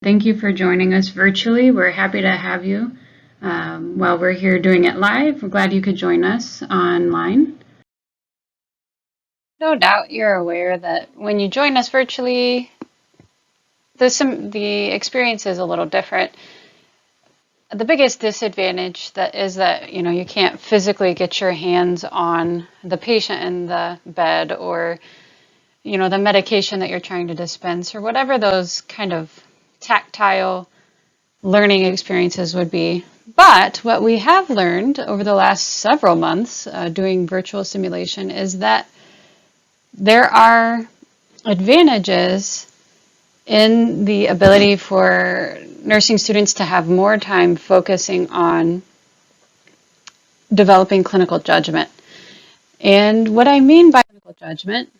Thank you for joining us virtually. We're happy to have you while we're here doing it live. We're glad you could join us online. No doubt you're aware that when you join us virtually, the experience is a little different. The biggest disadvantage is that you can't physically get your hands on the patient in the bed, or the medication that you're trying to dispense, or whatever those kind of tactile learning experiences would be. But what we have learned over the last several months doing virtual simulation is that there are advantages in the ability for nursing students to have more time focusing on developing clinical judgment. And what I mean by clinical judgment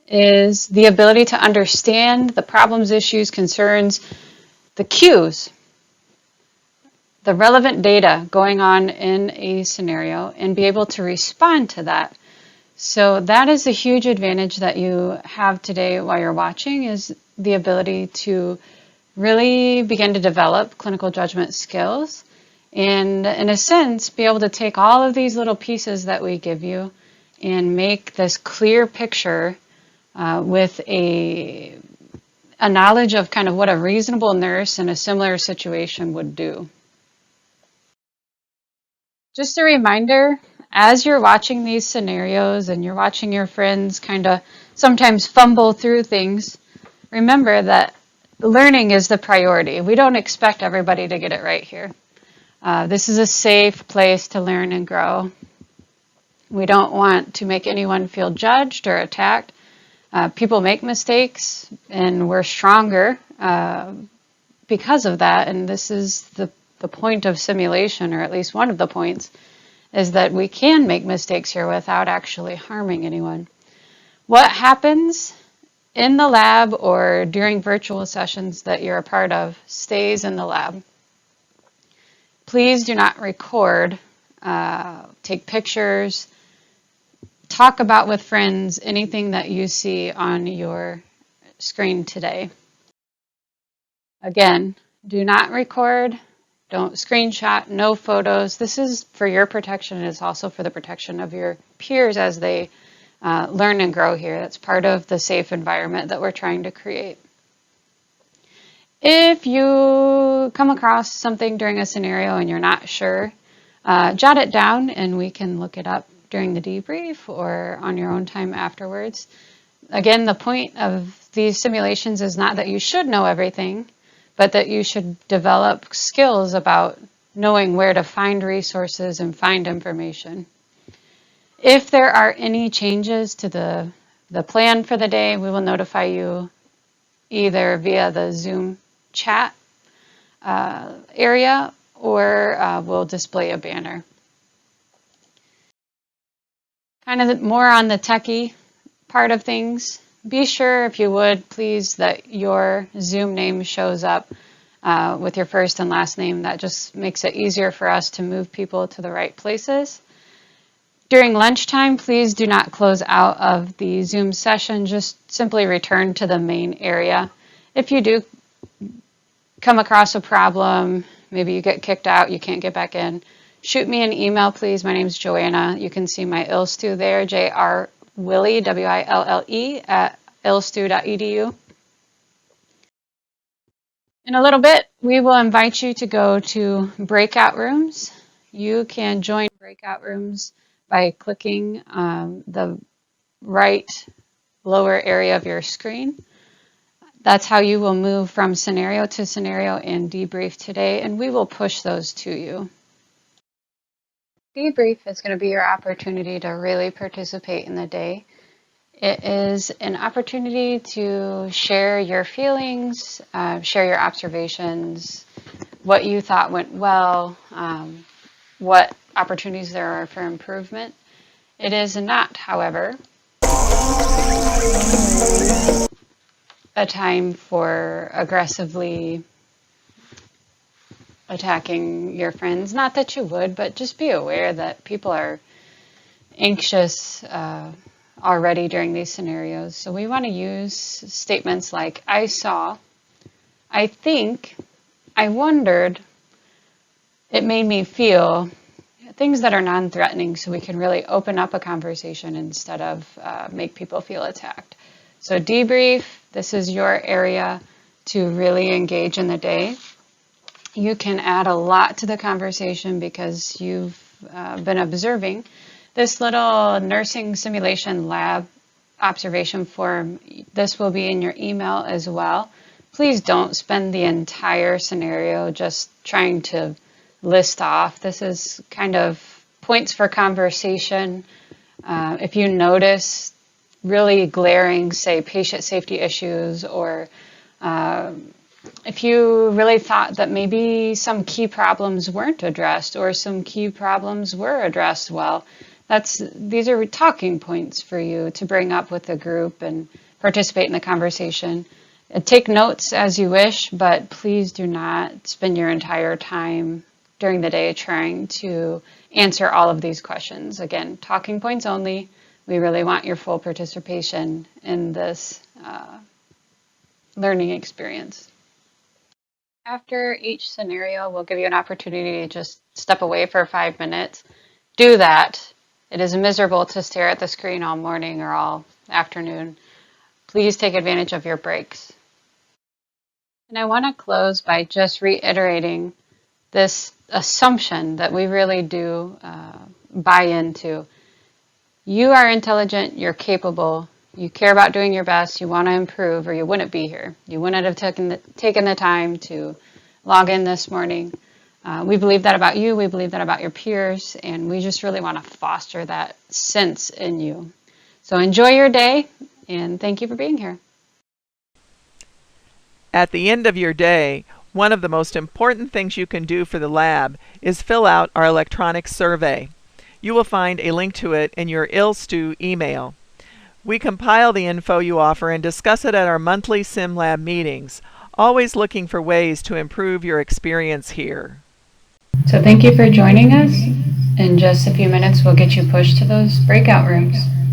is the ability to understand the problems, issues, concerns, the cues, the relevant data going on in a scenario, and be able to respond to that. So that is a huge advantage that you have today while you're watching, is the ability to really begin to develop clinical judgment skills, and in a sense be able to take all of these little pieces that we give you and make this clear picture with a knowledge of kind of what a reasonable nurse in a similar situation would do. Just a reminder, as you're watching these scenarios and you're watching your friends kind of sometimes fumble through things, remember that learning is the priority. We don't expect everybody to get it right here. This is a safe place to learn and grow. We don't want to make anyone feel judged or attacked. People make mistakes, and we're stronger because of that. And this is the point of simulation, or at least one of the points, is that we can make mistakes here without actually harming anyone. What happens in the lab or during virtual sessions that you're a part of stays in the lab. Please do not record, take pictures, talk about with friends anything that you see on your screen today. Again, do not record, don't screenshot, no photos. This is for your protection, and it's also for the protection of your peers as they learn and grow here. That's part of the safe environment that we're trying to create. If you come across something during a scenario and you're not sure, jot it down and we can look it up during the debrief or on your own time afterwards. Again, the point of these simulations is not that you should know everything, but that you should develop skills about knowing where to find resources and find information. If there are any changes to the plan for the day, we will notify you either via the Zoom chat area, or we'll display a banner. Kind of more on the techie part of things. Be sure, if you would, please, that your Zoom name shows up with your first and last name. That just makes it easier for us to move people to the right places. During lunchtime, please do not close out of the Zoom session. Just simply return to the main area. If you do come across a problem, maybe you get kicked out, you can't get back in, shoot me an email, please. My name is Joanna. You can see my ILSTU there, JRWille, W-I-L-L-E, at ilstu.edu. In a little bit, we will invite you to go to breakout rooms. You can join breakout rooms by clicking the right lower area of your screen. That's how you will move from scenario to scenario and debrief today, and we will push those to you. Debrief is going to be your opportunity to really participate in the day. It is an opportunity to share your feelings, share your observations, what you thought went well, what opportunities there are for improvement. It is not, however, a time for aggressively attacking your friends. Not that you would, but just be aware that people are anxious already during these scenarios. So we want to use statements like, I saw, I wondered, it made me feel things that are non-threatening so we can really open up a conversation instead of make people feel attacked. So debrief, this is your area to really engage in the day. You can add a lot to the conversation because you've been observing. This little nursing simulation lab observation form, this will be in your email as well. Please don't spend the entire scenario just trying to list off. This is kind of points for conversation. If you notice really glaring, say, patient safety issues, or if you really thought that maybe some key problems weren't addressed or some key problems were addressed well, these are talking points for you to bring up with the group and participate in the conversation. Take notes as you wish, but please do not spend your entire time during the day trying to answer all of these questions. Again, talking points only. We really want your full participation in this learning experience. After each scenario, we'll give you an opportunity to just step away for 5 minutes. Do that. It is miserable to stare at the screen all morning or all afternoon. Please take advantage of your breaks. And I want to close by just reiterating this assumption that we really do buy into. You are intelligent, you're capable, you care about doing your best, you want to improve, or you wouldn't be here. You wouldn't have taken the time to log in this morning. We believe that about you, we believe that about your peers, and we just really want to foster that sense in you. So enjoy your day, and thank you for being here. At the end of your day, one of the most important things you can do for the lab is fill out our electronic survey. You will find a link to it in your ILSTU email. We compile the info you offer and discuss it at our monthly SimLab meetings, always looking for ways to improve your experience here. So thank you for joining us. In just a few minutes, we'll get you pushed to those breakout rooms.